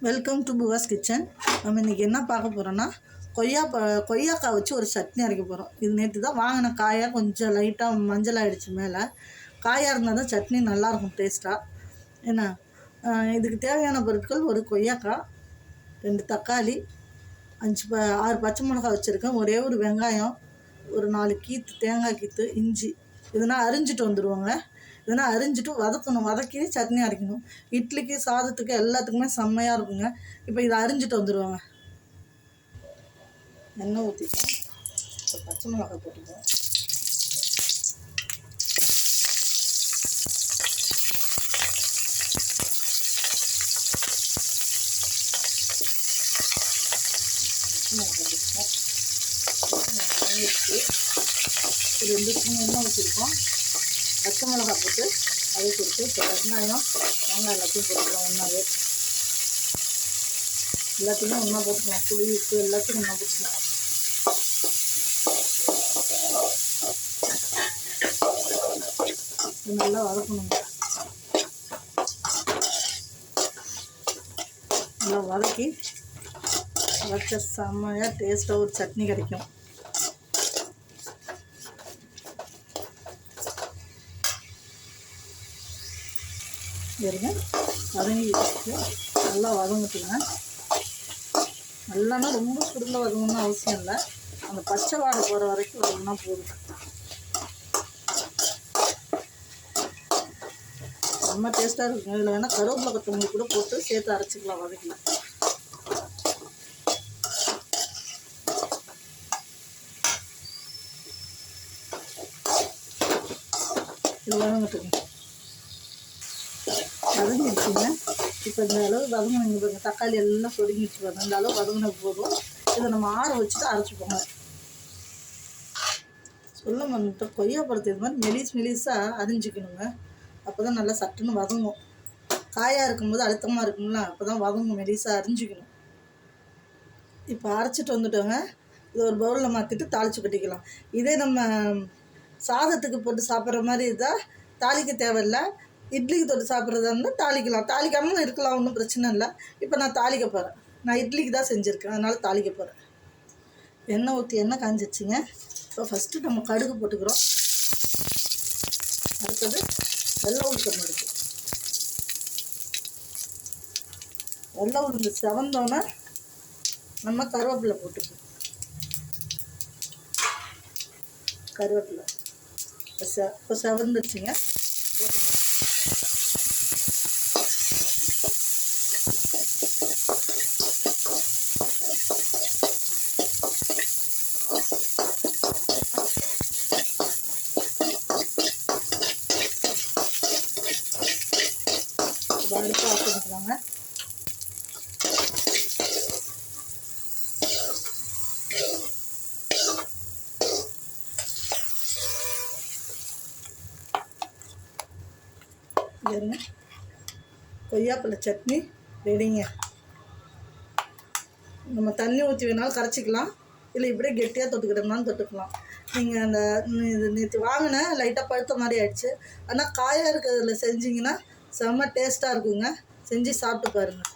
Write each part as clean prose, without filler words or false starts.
Welcome to புவாஸ் kitchen. நம்ம இன்றைக்கி என்ன பார்க்க போகிறோன்னா கொய்யாக்காய் வச்சு ஒரு சட்னி அரைக்க போகிறோம். இது நேற்று தான் வாங்கின காயாக கொஞ்சம் லைட்டாக மஞ்சள் ஆகிடுச்சு. மேலே காயாக இருந்தால் தான் சட்னி நல்லாயிருக்கும் டேஸ்ட்டாக. ஏன்னா இதுக்கு தேவையான பொருட்கள்: ஒரு கொய்யாக்காய், 2 தக்காளி, 6 பச்சை மிளகாய் வச்சுருக்கேன், ஒரே ஒரு வெங்காயம், ஒரு 4 கீத்து தேங்காய் கீத்து, இஞ்சி. இதனால் அரிஞ்சிட்டு வந்துடுவோங்க. இதனால் அரிஞ்சிட்டு வதக்கணும், வதக்கி சட்னி அரைக்கணும். இட்லிக்கு, சாதத்துக்கு எல்லாத்துக்குமே செம்மையாக இருக்குங்க. இப்போ இதை அரிஞ்சிட்டு வந்துடுவாங்க. எண்ணெய் ஊற்றிப்போம். இப்போ பச்சை மிளகாய் போட்டுப்போம். இது 2 ஸ்பூன் எண்ணெய் ஊற்றிருக்கோம். பச்சை மிளகாய் போட்டு அதை கொடுத்து இப்போ வெங்காயம், தேங்காய் எல்லாத்தையும் போட்டுக்கலாம். ஒன்றாவே எல்லாத்தையுமே ஒன்றா போட்டுக்கலாம். புளி, உப்பு எல்லாத்தையும் ஒன்றா போட்டுக்கலாம். இது நல்லா வதக்கணுங்க. நல்லா வதக்கி வச்ச செம்மையாக டேஸ்ட்டாக ஒரு சட்னி கிடைக்கும். இருங்க, வதங்கி நல்லா வதங்கிட்டுங்க. நல்லானா ரொம்ப சுருங்க வதங்கணும்னு அவசியம் இல்லை. அந்த பச்சை வாடை போகிற வரைக்கும் வதங்கினா போதும். ரொம்ப டேஸ்ட்டாக இருக்குங்க. இதில் வேணால் கருவேப்பிலை கொத்தமல்லி கூட போட்டு சேர்த்து அரைச்சிக்கலாம். வதக்கலாம். இது வதங்கட்டுங்க. வதங்கிடுச்சுங்க. இப்போ இந்த அளவு வதங்கினீங்க பாருங்க. தக்காளி எல்லாம் சொருங்கிடுச்சு பாருங்க. இந்த அளவு வதங்கின போதும் இதை நம்ம ஆற வச்சுட்டு அரைச்சிப்போங்க. சொல்ல வந்துட்டு கொய்யா பழத்தை இது மாதிரி மெலிசாக அரிஞ்சிக்கணுங்க. அப்போ தான் நல்லா சட்டுன்னு வதங்கும். காயாக இருக்கும்போது அழுத்தமாக இருக்குங்களா, அப்போ தான் வதங்கும். மெலிசாக அரிஞ்சிக்கணும். இப்போ அரைச்சிட்டு வந்துட்டோங்க. இதை ஒரு பவுலில் மாற்றிட்டு தாளித்து கட்டிக்கலாம். இதே நம்ம சாதத்துக்கு போட்டு சாப்பிட்ற மாதிரி இருந்தால் தாளிக்க தேவையில்லை. இட்லிக்கு தொட்டு சாப்பிட்றதா இருந்தால் தாளிக்கலாம். தாளிக்காமல் இருக்கலாம், ஒன்றும் பிரச்சனை இல்லை. இப்போ நான் தாளிக்க போகிறேன். நான் இட்லிக்கு தான் செஞ்சுருக்கேன், அதனால் தாளிக்க போகிறேன். எண்ணெய் ஊற்றி எண்ணெய் காஞ்சிச்சுங்க. இப்போ ஃபஸ்ட்டு நம்ம கடுகு போட்டுக்கிறோம். அடுத்தது வெள்ளை உளுத்தம் இருக்குது. வெள்ளை உளுந்து செவந்தோன்னே நம்ம கருவேப்பிலை போட்டுக்கணும். கருவேப்பிலை இப்போ செவந்துச்சுங்க. போட்டுக்கலாம். அடுத்து ஆஃப் பண்ணிக்கலாங்க. இதுங்க கொய்யாப்பழ சட்னி ரெடிங்க. நம்ம தண்ணி ஊற்றி வேணாலும் கரைச்சிக்கலாம், இல்லை இப்படியே கெட்டியாக தொட்டுக்கிட்டோம்னாலும் தொட்டுக்கலாம். நீங்கள் அந்த இது நேற்று வாங்கின லைட்டாக பழுத்த மாதிரி ஆயிடுச்சு. ஆனால் காயாக இருக்கிறதுல செஞ்சிங்கன்னா செம்ம டேஸ்ட்டாக இருக்குங்க. செஞ்சு சாப்பிட்டு பாருங்கள்.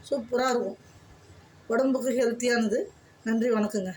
சூப்பராக இருக்கும். உடம்புக்கு ஹெல்த்தியானது. நன்றி, வணக்கங்க.